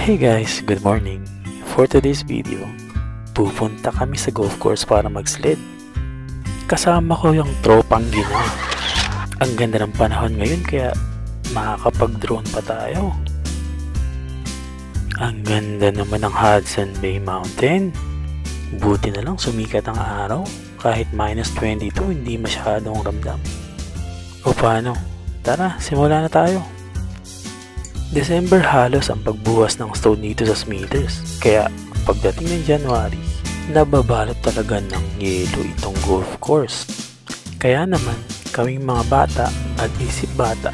Hey guys, good morning. For today's video, pupunta kami sa golf course para mag-sled. Kasama ko yung tropang Ginaw. Ang ganda ng panahon ngayon kaya makakapag-drone pa tayo. Ang ganda naman ng Hudson Bay Mountain. Buti na lang sumikat ang araw. Kahit minus 22, hindi masyadong ramdam. O paano? Tara, simula na tayo. December halos ang pagbuwas ng snow dito sa Smithers. Kaya pagdating ng January, nababalot talaga ng yelo itong golf course. Kaya naman, kaming mga bata at isip bata,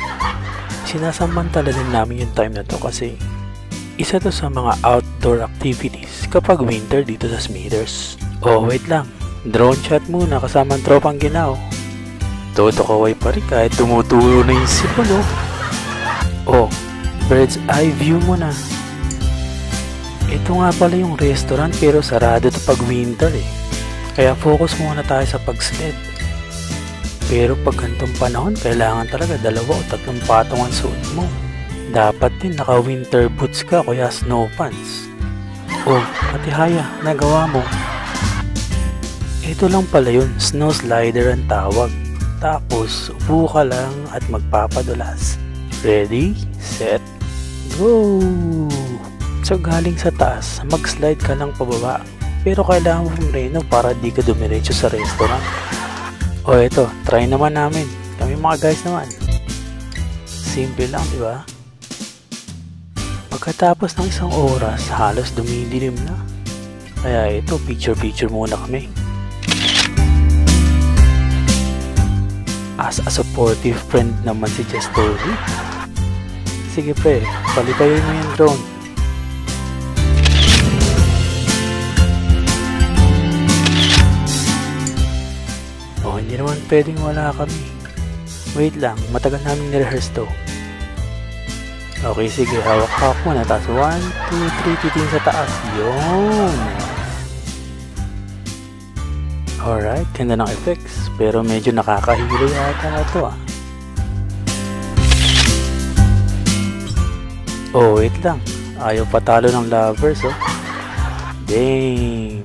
sinasamantala din namin yung time na to kasi isa to sa mga outdoor activities kapag winter dito sa Smithers. Oh wait lang, drone shot muna kasama ang tropang Ginaw. Todo kaway pa rin kahit tumutulo na yung sipon oh. Bird's eye view mo na. Ito nga pala yung restaurant pero sarado to pag winter Kaya focus muna tayo sa pag-sled. Pero pag ganitong panahon, kailangan talaga 2 o 3 patong ang suot mo. Dapat din naka-winter boots ka kaya snow pants. Oh, Atihaya, nagawa mo. Ito lang pala yun, snow slider ang tawag. Tapos, upo ka lang at magpapadulas. Ready, set, go! So galing sa taas, mag-slide ka lang pababa. Pero kailangan mo pumreno para di ka dumiretso sa restaurant. O eto, try naman namin. Kami mga guys naman. Simple lang, di ba? Pagkatapos ng 1 oras, halos dumidilim na. Kaya ito, picture-picture muna kami. As a supportive friend naman si Chestory. Sige pre, palipayin mo yung drone. Oh, hindi naman pwedeng wala kami. Wait lang, matagal namin nirehearse to. Okay, sige, hawak-hawak muna. Tapos 1, 2, 3, titingin sa taas. Yun! Alright, ganda ng effects. Pero medyo nakakahilo yata na to Oh, wait lang. Ayaw patalo ng lovers Dang!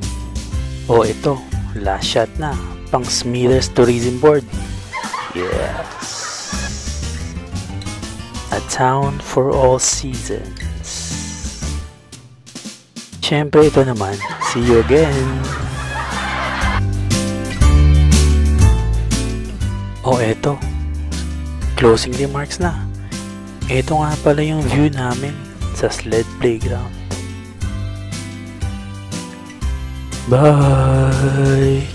Oh, ito. Last shot na. Pang Smithers Tourism Board. Yes! A town for all seasons. Siyempre, ito naman. See you again! Oh, eto. Closing remarks na. Ito nga pala yung view namin sa sled playground. Bye!